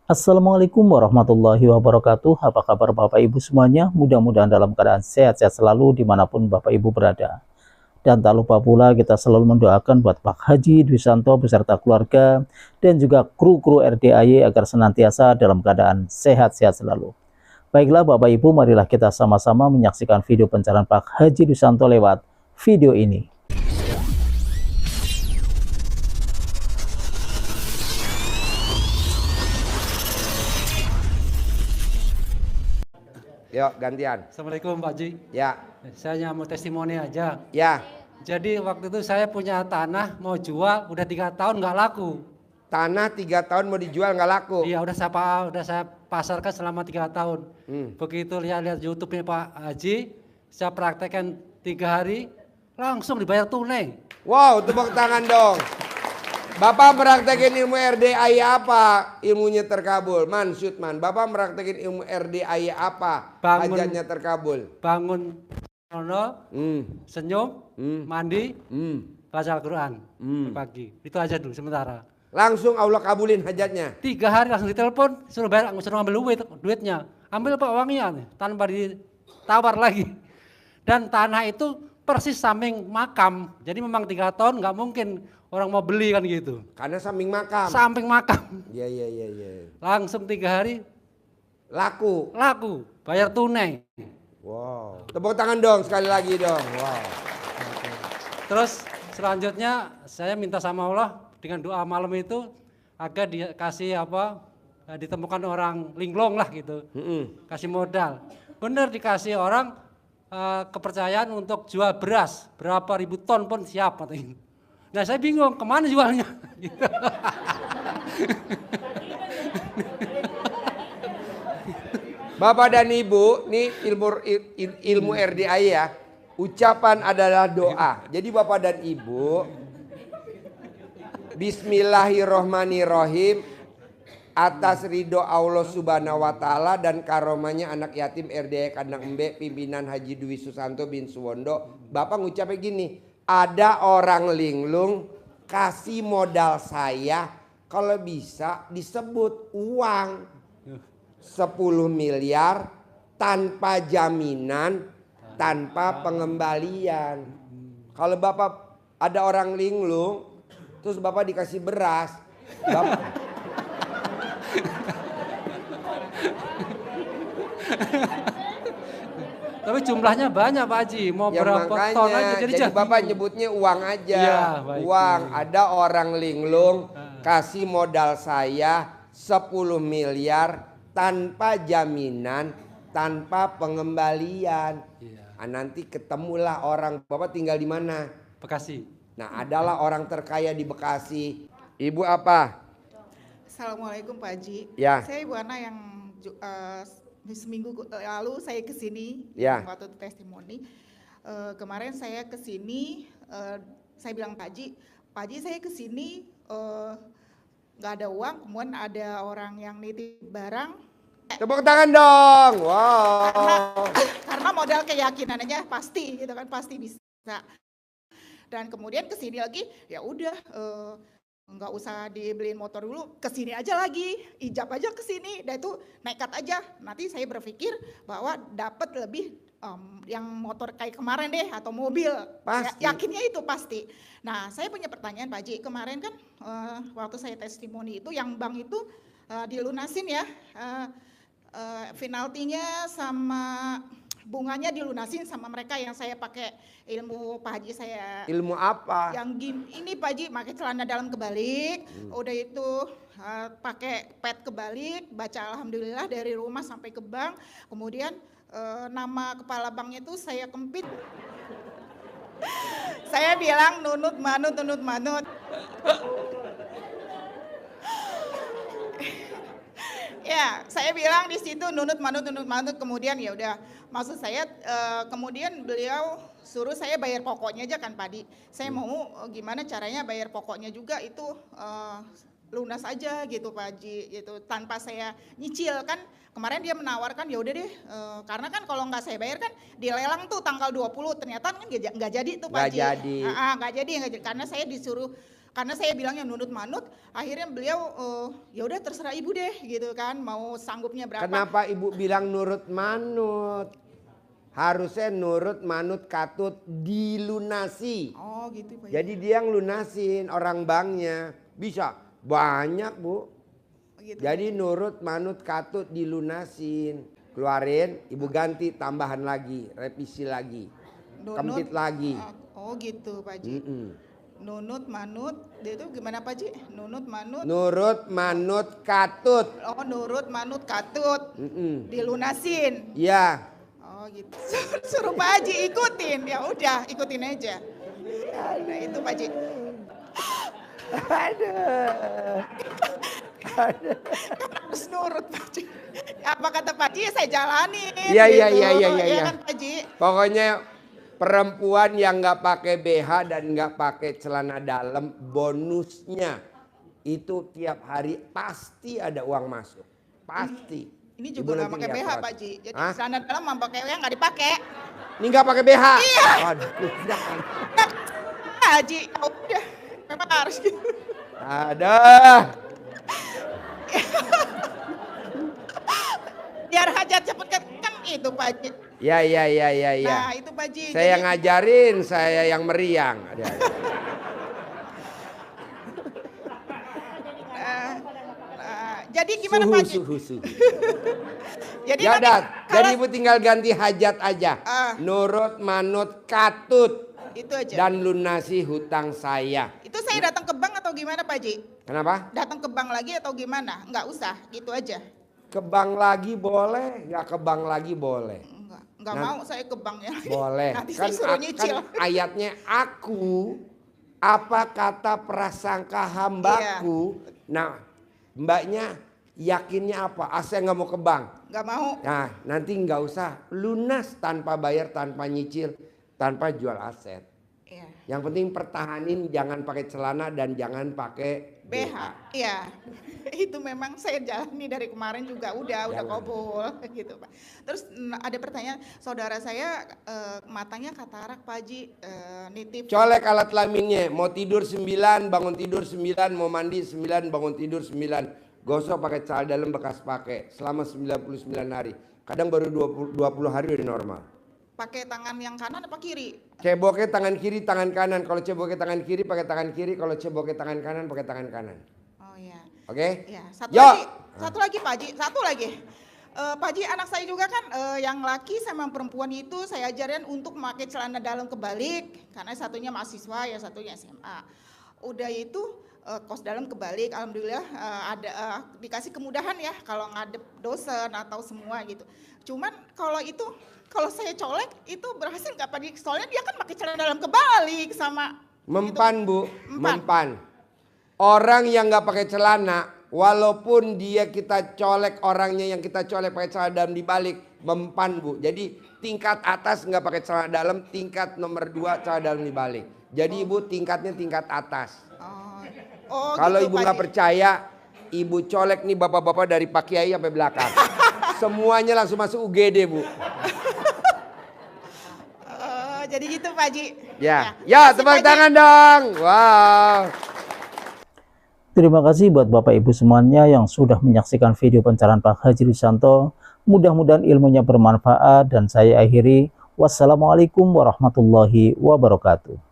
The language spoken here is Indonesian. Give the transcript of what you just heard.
Assalamualaikum warahmatullahi wabarakatuh. Apa kabar Bapak Ibu semuanya? Mudah-mudahan dalam keadaan sehat-sehat selalu dimanapun Bapak Ibu berada. Dan tak lupa pula kita selalu mendoakan buat Pak Haji Dwi Santo beserta keluarga dan juga kru-kru RDAY agar senantiasa dalam keadaan sehat-sehat selalu. Baiklah Bapak Ibu, marilah kita sama-sama menyaksikan video pencarian Pak Haji Dwi Santo lewat video ini. Yuk gantian. Assalamualaikum Pak Ji. Ya. Saya mau testimoni aja. Ya. Jadi waktu itu saya punya tanah mau jual, udah 3 tahun nggak laku. Tanah 3 tahun mau dijual nggak laku. Iya udah saya pasarkan selama 3 tahun. Begitu lihat YouTube-nya Pak Haji, saya praktekkan 3 hari, langsung dibayar tunai. Wow, tepuk tangan dong. Bapak praktekin ilmu RDAY apa? Ilmunya terkabul. Man, Bapak praktekin ilmu RDAY apa? Hajatnya terkabul. Bangun senyum, mandi, baca Al-Quran pagi. Itu aja dulu sementara. Langsung Allah kabulin hajatnya. 3 hari langsung ditelepon, suruh bayar, suruh ambil duitnya. Ambil Pak uangnya tanpa ditawar lagi. Dan tanah itu persis samping makam. Jadi memang 3 tahun nggak mungkin orang mau beli kan gitu. Karena samping makam. Samping makam. Iya. Langsung 3 hari laku. Bayar tunai. Wow. Tepuk tangan dong sekali lagi dong. Wow. Terus selanjutnya saya minta sama Allah dengan doa malam itu agar dikasih ditemukan orang linglung lah gitu. Kasih modal. Bener dikasih orang kepercayaan untuk jual beras berapa ribu ton pun siap katanya. Nah saya bingung kemana jualnya. Bapak dan Ibu, ini ilmu RDAY ya. Ucapan adalah doa. Jadi Bapak dan Ibu, Bismillahirrohmanirrohim, atas ridho Allah Subhanahu wa Ta'ala dan karomanya anak yatim RDAY Kandang Embe pimpinan Haji Dwi Susanto bin Suwondo. Bapak ngucapnya gini, ada orang linglung kasih modal saya, kalau bisa disebut uang 10 miliar tanpa jaminan, tanpa pengembalian. Kalau Bapak ada orang linglung terus Bapak dikasih beras, Bapak Tapi jumlahnya banyak Pak Haji, mau ya berapa ton aja. Jadi Bapak nyebutnya uang aja. Ya, uang, ada orang linglung kasih modal saya 10 miliar tanpa jaminan, tanpa pengembalian. Ya. Nanti ketemulah orang. Bapak tinggal di mana? Bekasi. Nah, adalah orang terkaya di Bekasi. Ibu apa? Assalamualaikum Pak Haji. Ya. Saya Ibu Ana yang seminggu lalu saya kesini waktu testimoni. Kemarin saya kesini, saya bilang Pak Haji saya kesini nggak ada uang, kemudian ada orang yang nitip barang. Tepuk tangan dong. Wow. Karena modal keyakinannya pasti, gitu kan, pasti bisa. Dan kemudian kesini lagi, ya udah. Nggak usah dibeliin motor dulu, kesini aja lagi, ijab aja kesini, dan itu nekat aja. Nanti saya berpikir bahwa dapat lebih yang motor kayak kemarin deh atau mobil. Pasti. Yakinnya itu pasti. Nah saya punya pertanyaan Pak Haji, kemarin kan waktu saya testimoni itu yang bank itu dilunasin ya, penaltinya sama bunganya dilunasin sama mereka yang saya pakai ilmu Pak Haji saya. Ilmu apa? Yang ini Pak Haji pakai celana dalam kebalik, udah itu pakai pet kebalik, baca alhamdulillah dari rumah sampai ke bank, kemudian nama kepala banknya itu saya kempit. Saya bilang nunut manut. Ya, saya bilang di situ nunut manut, kemudian ya udah, maksud saya kemudian beliau suruh saya bayar pokoknya aja kan Pak Di. Saya mau gimana caranya bayar pokoknya juga itu lunas aja gitu Pak Haji gitu, tanpa saya nyicil kan. Kemarin dia menawarkan ya udah deh, karena kan kalau nggak saya bayar kan dilelang tuh tanggal 20, ternyata kan nggak jadi tuh Pak Haji. Nggak jadi, karena saya disuruh Karena saya bilangnya nunut manut, akhirnya beliau ya udah terserah ibu deh gitu kan, mau sanggupnya berapa. Kenapa ibu bilang nurut manut? Harusnya nurut manut katut dilunasi. Oh gitu Pak. Jadi dia yang lunasin orang banknya. Bisa banyak bu. Gitu. Jadi nurut manut katut dilunasin. Keluarin, ibu ganti tambahan lagi, revisi lagi. Kempit lagi. Oh gitu Pak Haji. Nunut manut, dia itu gimana Pak Haji? Nunut manut. Nurut manut katut. Oh nurut manut katut. Dilunasin. Iya. Oh gitu. Suruh Pak Haji ikutin. Ya udah ikutin aja. Nah itu Pak Haji. Aduh. Harus nurut Pak Haji. Apa kata Pak Haji saya jalanin. Iya iya gitu. iya iya Ya iya. kan Pak Haji. Pokoknya perempuan yang nggak pakai BH dan nggak pakai celana dalam, bonusnya itu tiap hari pasti ada uang masuk. Pasti. Ini Ibu juga nggak nanti pakai lihat BH surat. Pak Haji. Jadi Hah? celana dalam mau pakai yang nggak dipakai. Ini nggak pakai BH. Iya. Aduh, jangan. Pak Haji, ya udah memang harus gitu. Ada. Biar hajat cepet kan itu Pak Haji. Ya ya ya ya ya. Nah itu Pak Haji. Saya yang ngajarin, saya yang meriang. Ada. Jadi gimana Pak Haji? Suhu. Jadi Ya nanti udah, kalau jadi ibu tinggal ganti hajat aja. Nurut manut katut itu aja. dan lunasi hutang saya. Itu saya datang ke bank atau gimana Pak Haji? Kenapa? Datang ke bank lagi atau gimana? Nggak usah, gitu aja. Ke bank lagi boleh, nggak ke bank lagi boleh. Nggak mau saya ke bank ya. Boleh. Nanti Kan, saya suruh nyicil. ayatnya aku apa kata prasangka hambaku. Nah, mbaknya yakinnya apa? Saya nggak mau ke bank. Nggak mau. Nah, nanti nggak usah lunas tanpa bayar, tanpa nyicil, tanpa jual aset. Iya. Yang penting pertahanin, jangan pakai celana dan jangan pakai BH. Iya. Itu memang saya jalani dari kemarin juga udah kabul gitu Pak. Terus ada pertanyaan, saudara saya matanya katarak Pak Haji, nitip. Colek alat kelaminnya, mau tidur 9, bangun tidur 9, mau mandi 9, bangun tidur 9. Gosok pakai celana dalam bekas pakai selama 99 hari. Kadang baru 20 hari udah normal. Pakai tangan yang kanan apa kiri? Ceboknya tangan kiri, tangan kanan. Kalau ceboknya tangan kiri pakai tangan kiri, kalau ceboknya tangan kanan pakai tangan kanan. Oh iya. Oke? Ya, Yo. satu lagi Pak Haji, satu lagi. Pak Haji, anak saya juga kan yang laki sama yang perempuan itu saya ajarin untuk memakai celana dalam kebalik karena satunya mahasiswa, ya satunya SMA. Udah itu kos dalam kebalik, alhamdulillah ada dikasih kemudahan ya kalau ngadep dosen atau semua gitu. Cuman kalau saya colek itu berhasil nggak Pak Haji? Soalnya dia kan pakai celana dalam kebalik sama. Mempan gitu. Bu, mempan. Orang yang nggak pakai celana, walaupun kita colek orangnya yang kita colek pakai celana dalam dibalik, mempan Bu. Jadi tingkat atas nggak pakai celana dalam, tingkat nomor 2 celana dalam dibalik. Jadi Ibu tingkatnya tingkat atas. Kalau gitu, Ibu nggak percaya, Ibu colek nih bapak-bapak dari Pak Kiai sampai belakang. Semuanya langsung masuk UGD Bu. Jadi gitu Pak Haji. Ya tepuk tangan dong. Wow. Terima kasih buat Bapak Ibu semuanya yang sudah menyaksikan video pencerahan Pak Haji Rudianto. Mudah-mudahan ilmunya bermanfaat dan saya akhiri. Wassalamualaikum warahmatullahi wabarakatuh.